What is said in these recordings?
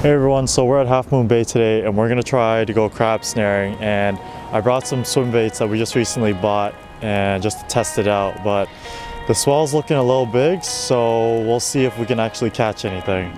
Hey everyone, so we're at Half Moon Bay today and we're gonna try to go crab snaring, and I brought some swim baits that we just recently bought and just to test it out, but the swell's looking a little big, so we'll see if we can actually catch anything.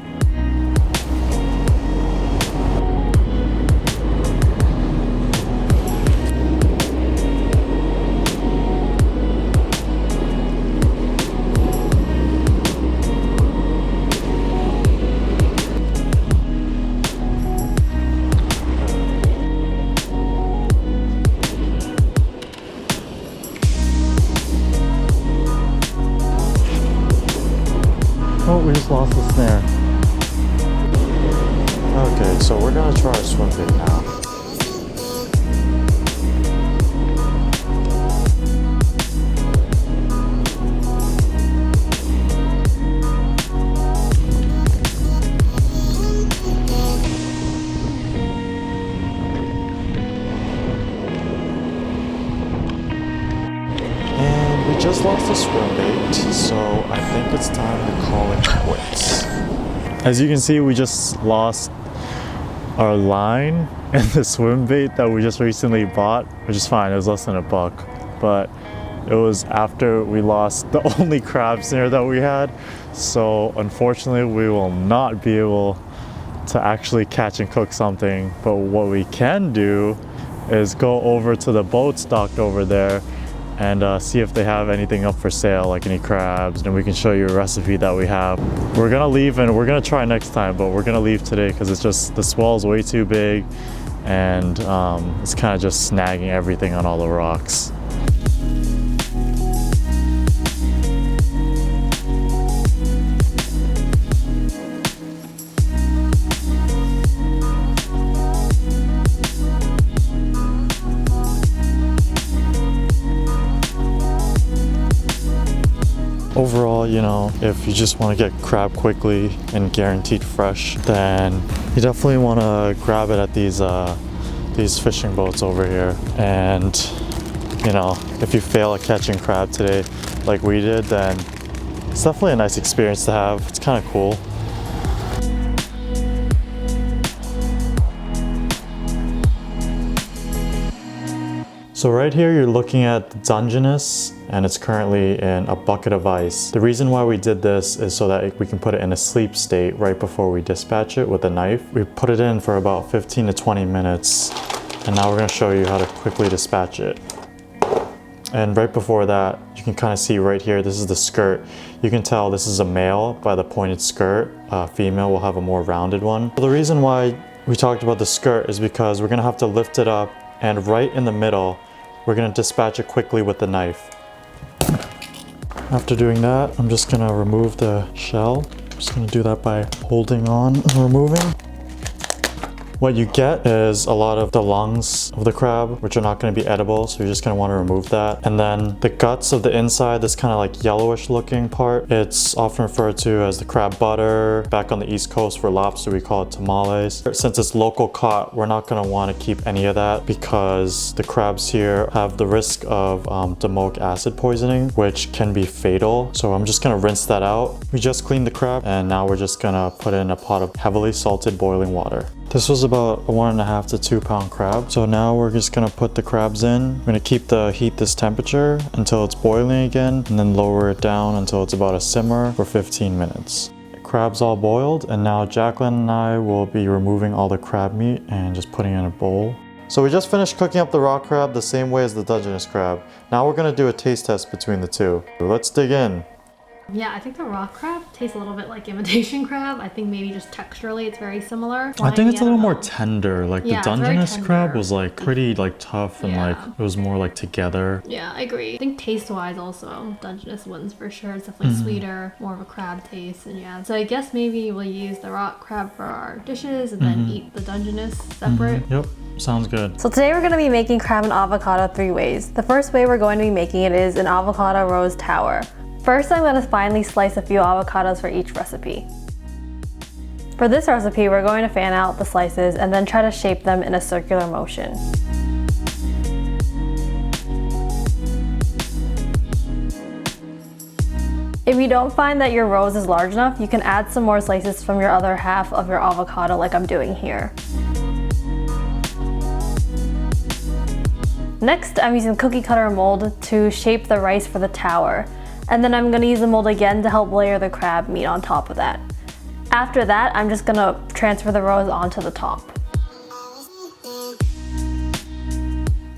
Oh, we just lost the snare. Okay, so we're gonna try our swim bait now. We just lost the swim bait, so I think it's time to call it quits. As you can see, we just lost our line and the swim bait that we just recently bought, which is fine, it was less than $1, but it was after we lost the only crab snare that we had, so unfortunately we will not be able to actually catch and cook something. But what we can do is go over to the boats docked over there and see if they have anything up for sale, like any crabs, and we can show you a recipe that we have. We're gonna leave and we're gonna try next time, but we're gonna leave today because it's just, the swell is way too big and it's kind of just snagging everything on all the rocks. Overall, you know, if you just want to get crab quickly and guaranteed fresh, then you definitely want to grab it at these fishing boats over here. And you know, if you fail at catching crab today like we did, then it's definitely a nice experience to have. It's kind of cool. So right here you're looking at the Dungeness, and it's currently in a bucket of ice. The reason why we did this is so that we can put it in a sleep state right before we dispatch it with a knife. We put it in for about 15 to 20 minutes, and now we're going to show you how to quickly dispatch it. And right before that, you can kind of see right here, this is the skirt. You can tell this is a male by the pointed skirt. Female will have a more rounded one. The reason why we talked about the skirt is because we're going to have to lift it up, and right in the middle, we're going to dispatch it quickly with the knife. After doing that, I'm just going to remove the shell. I'm just going to do that by holding on and removing. What you get is a lot of the lungs of the crab, which are not going to be edible, so you're just going to want to remove that. And then the guts of the inside, this kind of like yellowish looking part, it's often referred to as the crab butter. Back on the East Coast for lobster, we call it tamales. Since it's local caught, we're not going to want to keep any of that because the crabs here have the risk of domoic acid poisoning, which can be fatal. So I'm just going to rinse that out. We just cleaned the crab, and now we're just going to put it in a pot of heavily salted boiling water. This was about a 1.5 to 2 pound crab. So now we're just gonna put the crabs in. We're gonna keep the heat this temperature until it's boiling again, and then lower it down until it's about a simmer for 15 minutes. The crab's all boiled, and now Jacqueline and I will be removing all the crab meat and just putting it in a bowl. So we just finished cooking up the rock crab the same way as the Dungeness crab. Now we're gonna do a taste test between the two. Let's dig in. Yeah, I think the rock crab tastes a little bit like imitation crab. I think maybe just texturally it's very similar. I think it's a little more tender. Like yeah, the Dungeness crab was like pretty like tough and like it was more like together. Yeah, I agree. I think taste-wise also, Dungeness ones for sure. It's definitely sweeter, more of a crab taste, and yeah. So I guess maybe we'll use the rock crab for our dishes and then eat the Dungeness separate. Yep. Sounds good. So today we're going to be making crab and avocado 3 ways. The first way we're going to be making it is an avocado rose tower. First, I'm going to finely slice a few avocados for each recipe. For this recipe, we're going to fan out the slices and then try to shape them in a circular motion. If you don't find that your rose is large enough, you can add some more slices from your other half of your avocado like I'm doing here. Next, I'm using cookie cutter mold to shape the rice for the tower. And then I'm gonna use the mold again to help layer the crab meat on top of that. After that, I'm just gonna transfer the rose onto the top.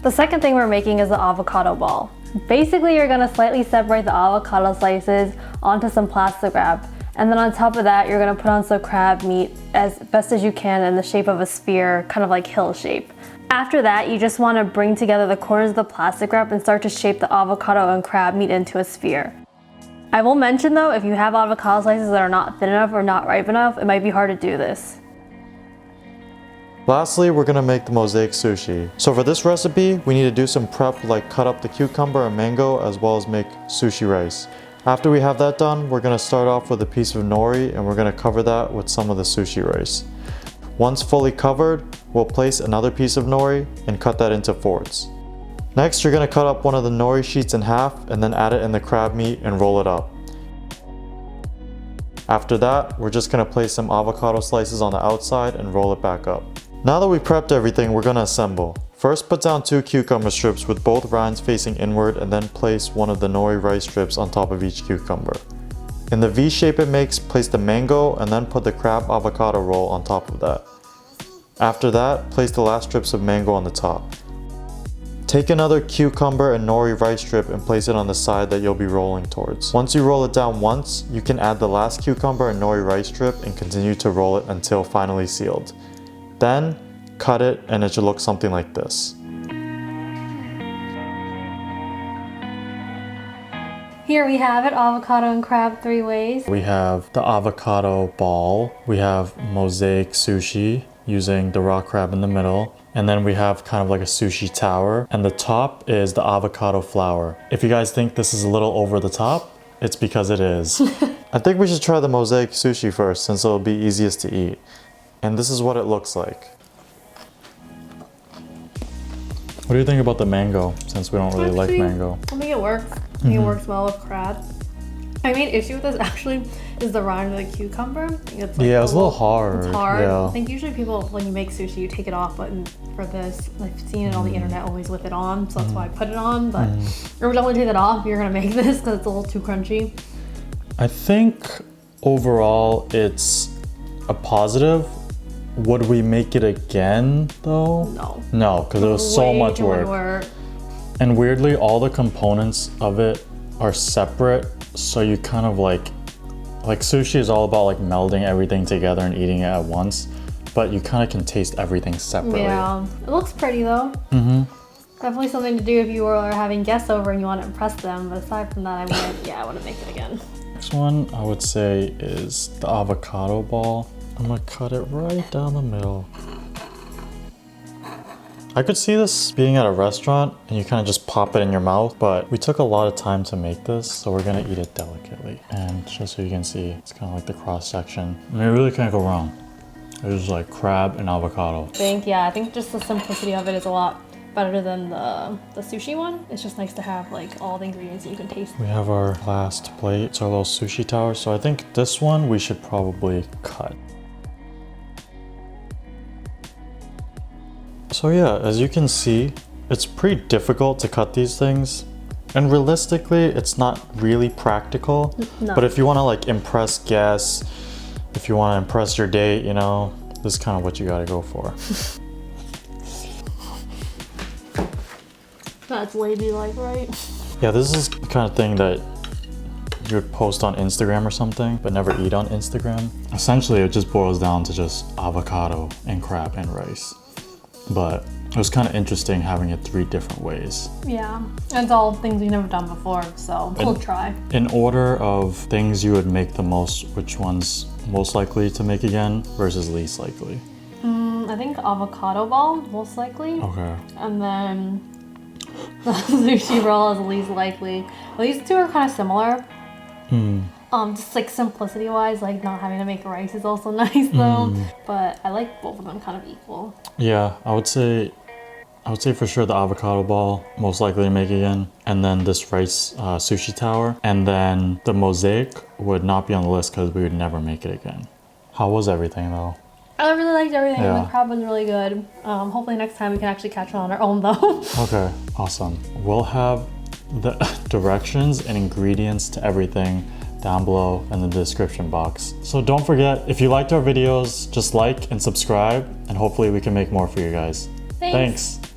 The second thing we're making is the avocado ball. Basically, you're gonna slightly separate the avocado slices onto some plastic wrap. And then on top of that, you're gonna put on some crab meat as best as you can in the shape of a sphere, kind of like hill shape. After that, you just want to bring together the corners of the plastic wrap and start to shape the avocado and crab meat into a sphere. I will mention though, if you have avocado slices that are not thin enough or not ripe enough, it might be hard to do this. Lastly, we're gonna make the mosaic sushi. So for this recipe, we need to do some prep like cut up the cucumber and mango as well as make sushi rice. After we have that done, we're gonna start off with a piece of nori and we're gonna cover that with some of the sushi rice. Once fully covered, we'll place another piece of nori and cut that into fourths. Next, you're gonna cut up one of the nori sheets in half and then add it in the crab meat and roll it up. After that, we're just gonna place some avocado slices on the outside and roll it back up. Now that we've prepped everything, we're gonna assemble. First, put down 2 cucumber strips with both rinds facing inward and then place one of the nori rice strips on top of each cucumber. In the V shape it makes, place the mango and then put the crab avocado roll on top of that. After that, place the last strips of mango on the top. Take another cucumber and nori rice strip and place it on the side that you'll be rolling towards. Once you roll it down once, you can add the last cucumber and nori rice strip and continue to roll it until finally sealed. Then, cut it and it should look something like this. Here we have it, avocado and crab 3 ways. We have the avocado ball, we have mosaic sushi using the raw crab in the middle, and then we have kind of like a sushi tower, and the top is the avocado flower. If you guys think this is a little over the top, it's because it is. I think we should try the mosaic sushi first since it'll be easiest to eat. And this is what it looks like. What do you think about the mango, since we don't really like mango? I think it works. I think it works well with crab. My main issue with this actually is the rind of the cucumber. I think it's like yeah, it's a little hard. It's hard. Yeah. I think usually people, when you make sushi, you take it off, but for this, I've seen it on the internet always with it on, so that's why I put it on. But every time we take it off, you're gonna make this because it's a little too crunchy. I think overall it's a positive. Would we make it again though? No. No, because it was so much too work. And weirdly, all the components of it are separate, so you kind of like sushi is all about like melding everything together and eating it at once, but you kind of can taste everything separately. Yeah, it looks pretty though. Definitely something to do if you were having guests over and you want to impress them, but aside from that, I wouldn't make it again. Next one I would say is the avocado ball. I'm gonna cut it right down the middle. I could see this being at a restaurant and you kind of just pop it in your mouth, but we took a lot of time to make this, so we're gonna eat it delicately. And just so you can see, it's kind of like the cross section. I mean, it really can't go wrong. It's like crab and avocado. I think just the simplicity of it is a lot better than the sushi one. It's just nice to have like all the ingredients that you can taste. We have our last plate. It's our little sushi tower. So I think this one we should probably cut. So yeah, as you can see, it's pretty difficult to cut these things. And realistically, it's not really practical. No. But if you want to like impress guests, if you want to impress your date, you know, this is kind of what you got to go for. That's ladylike, right? Yeah, this is the kind of thing that you would post on Instagram or something, but never eat on Instagram. Essentially, it just boils down to just avocado and crab and rice. But it was kind of interesting having it 3 different ways. Yeah, it's all things we've never done before, so we'll try. In order of things you would make the most, which one's most likely to make again versus least likely? I think avocado ball, most likely. Okay. And then the sushi roll is least likely. Well, these 2 are kind of similar. Just like simplicity wise, like not having to make rice is also nice though. But I like both of them kind of equal. Yeah, I would say I would say for sure the avocado ball, most likely to make again. And then this rice sushi tower. And then the mosaic would not be on the list because we would never make it again. How was everything though? I really liked everything. Yeah. The crab was really good. Hopefully next time we can actually catch one on our own though. Okay, awesome. We'll have the directions and ingredients to everything down below in the description box. So don't forget, if you liked our videos, just like and subscribe, and hopefully we can make more for you guys. Thanks. Thanks.